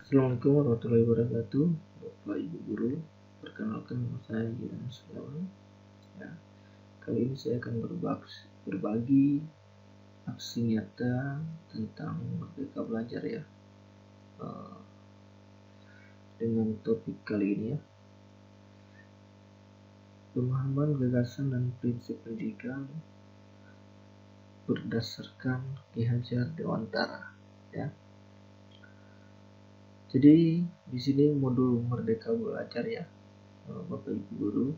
Assalamualaikum warahmatullahi wabarakatuh, Bapak Ibu Guru. Perkenalkan nama saya Gilang Setiawan. Ya, kali ini saya akan berbagi aksi nyata tentang Merdeka Belajar ya. Dengan topik kali ini ya, pemahaman, gagasan dan prinsip pendidikan berdasarkan Ki Hajar Dewantara. Ya. Jadi di sini modul Merdeka Belajar ya, Bapak Ibu Guru.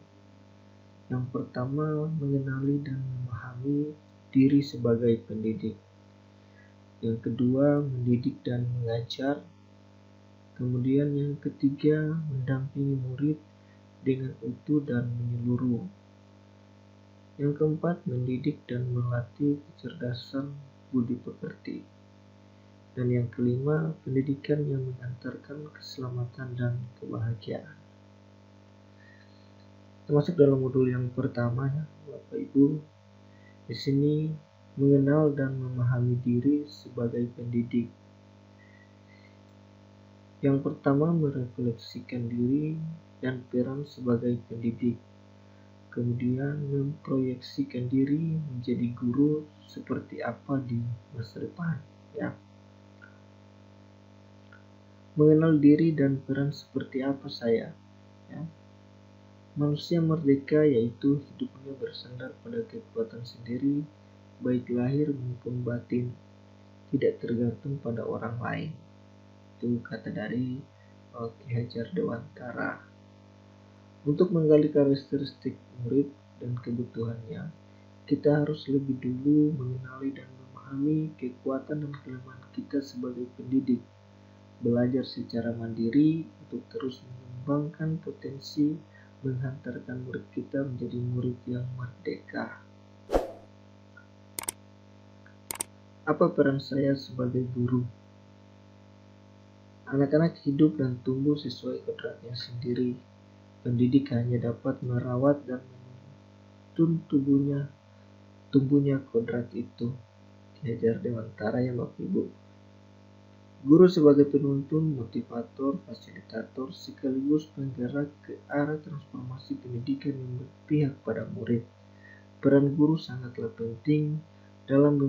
Yang pertama, mengenali dan memahami diri sebagai pendidik. Yang kedua, mendidik dan mengajar. Kemudian yang ketiga, mendampingi murid dengan utuh dan menyeluruh. Yang keempat, mendidik dan melatih kecerdasan budi pekerti. Dan yang kelima, pendidikan yang mengantarkan keselamatan dan kebahagiaan. Termasuk dalam modul yang pertama ya, Bapak Ibu. Di sini mengenal dan memahami diri sebagai pendidik. Yang pertama, merefleksikan diri dan peran sebagai pendidik. Kemudian memproyeksikan diri menjadi guru seperti apa di masa depan ya. Mengenal diri dan peran seperti apa saya ya. Manusia merdeka yaitu hidupnya bersandar pada kekuatan sendiri, baik lahir maupun batin, tidak tergantung pada orang lain. Itu kata dari Ki Hajar Dewantara. Untuk menggali karakteristik murid dan kebutuhannya, kita harus lebih dulu mengenali dan memahami kekuatan dan kelemahan kita sebagai pendidik. Belajar secara mandiri untuk terus mengembangkan potensi, menghantarkan murid kita menjadi murid yang merdeka. Apa peran saya sebagai guru? Anak-anak hidup dan tumbuh sesuai kodratnya sendiri. Pendidik hanya dapat merawat dan menuntun tumbuhnya kodrat itu. Ki Hajar Dewantara ya Bapak Ibu. Guru sebagai penuntun, motivator, fasilitator, sekaligus penggerak ke arah transformasi pendidikan yang berpihak pada murid. Peran guru sangatlah penting dalam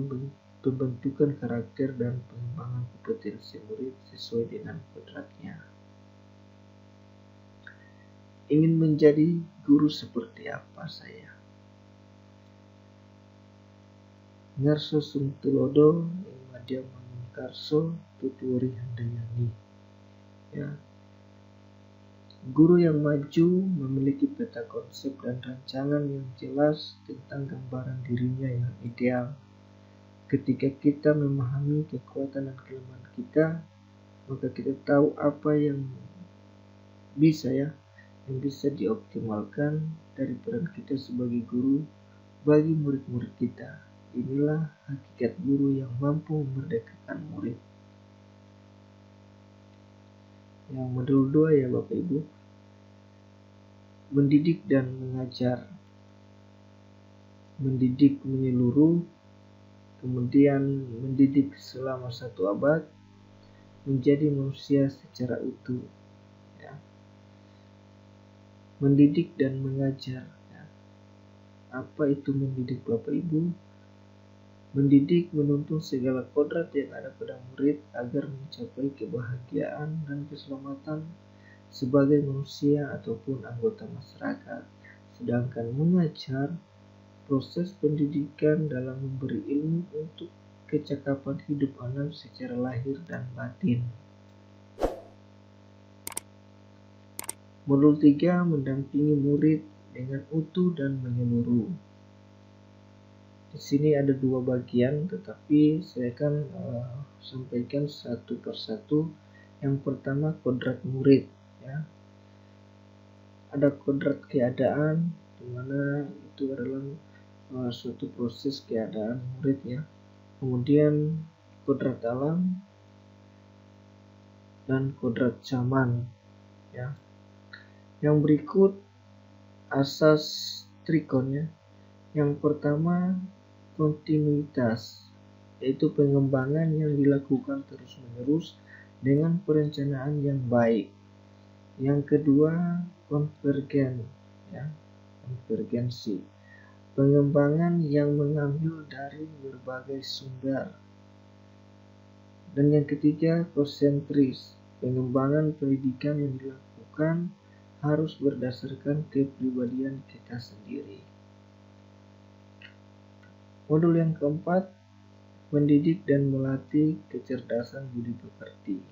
pembentukan karakter dan pengembangan kompetensi murid sesuai dengan kodratnya. Ingin menjadi guru seperti apa saya? Ngarso Sumtulodo, Madya Manungkarso, Tuturi Handayani. Ya. Guru yang maju memiliki peta konsep dan rancangan yang jelas tentang gambaran dirinya yang ideal. Ketika kita memahami kekuatan dan kelemahan kita, maka kita tahu apa yang bisa dioptimalkan dari peran kita sebagai guru bagi murid-murid kita. Inilah hakikat guru yang mampu memerdekakan murid. Yang modul 2 ya Bapak Ibu. Mendidik dan mengajar. Mendidik menyeluruh, kemudian mendidik selama 1 abad, menjadi manusia secara utuh. Ya. Mendidik dan mengajar. Ya. Apa itu mendidik Bapak Ibu? Mendidik menuntun segala kodrat yang ada pada murid agar mencapai kebahagiaan dan keselamatan sebagai manusia ataupun anggota masyarakat. Sedangkan mengajar, proses pendidikan dalam memberi ilmu untuk kecakapan hidup anak secara lahir dan batin. Modul 3, mendampingi murid dengan utuh dan menyeluruh. Di sini ada 2 bagian, tetapi saya akan sampaikan satu persatu. Yang pertama, kodrat murid. Ya. Ada kodrat keadaan, di mana itu adalah suatu proses keadaan murid ya. Kemudian kodrat alam dan kodrat zaman. Ya. Yang berikut asas trikon ya. Yang pertama, kontinuitas, yaitu pengembangan yang dilakukan terus-menerus dengan perencanaan yang baik. Yang kedua, konvergensi, pengembangan yang mengambil dari berbagai sumber. Dan yang ketiga, konsentris, pengembangan pendidikan yang dilakukan harus berdasarkan kepribadian kita sendiri. Modul yang keempat, mendidik dan melatih kecerdasan budi pekerti.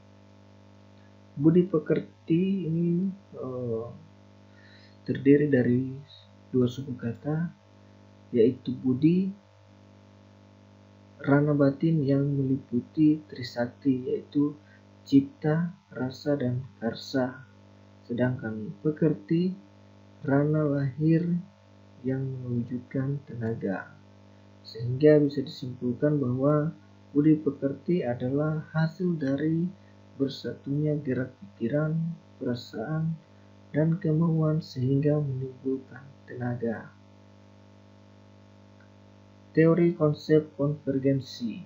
Budi pekerti ini terdiri dari dua suku kata, yaitu budi, rana batin yang meliputi trisakti, yaitu cipta, rasa, dan karsa. Sedangkan pekerti, rana lahir yang mewujudkan tenaga. Sehingga bisa disimpulkan bahwa budi pekerti adalah hasil dari bersatunya gerak pikiran, perasaan, dan kemauan sehingga menimbulkan tenaga. Teori konsep konvergensi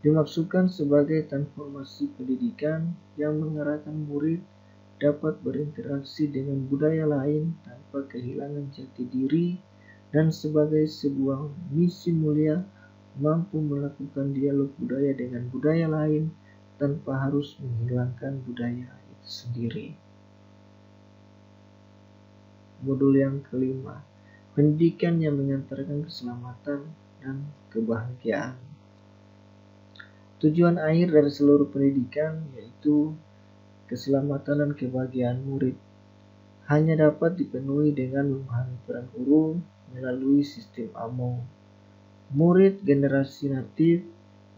dimaksudkan sebagai transformasi pendidikan yang mengarahkan murid dapat berinteraksi dengan budaya lain tanpa kehilangan jati diri, dan sebagai sebuah misi mulia mampu melakukan dialog budaya dengan budaya lain tanpa harus menghilangkan budaya itu sendiri. Modul yang kelima, pendidikan yang mengantarkan keselamatan dan kebahagiaan. Tujuan akhir dari seluruh pendidikan yaitu keselamatan dan kebahagiaan murid hanya dapat dipenuhi dengan memahami peran guru melalui sistem AMO. Murid generasi natif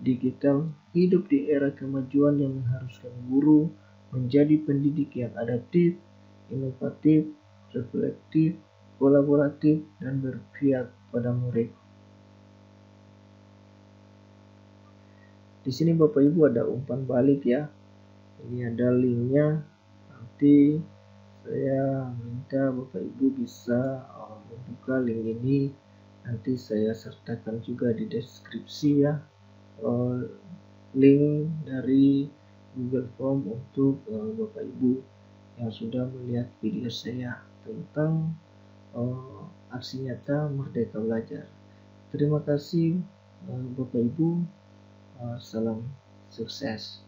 digital hidup di era kemajuan yang mengharuskan guru menjadi pendidik yang adaptif, inovatif, reflektif, kolaboratif, dan berpihak pada murid. Di sini Bapak Ibu ada umpan balik ya. Ini ada linknya. Nanti saya minta Bapak Ibu bisa membuka link ini. Nanti saya sertakan juga di deskripsi ya, link dari Google Form untuk Bapak Ibu yang sudah melihat video saya tentang aksi nyata Merdeka Belajar. Terima kasih Bapak Ibu, salam sukses.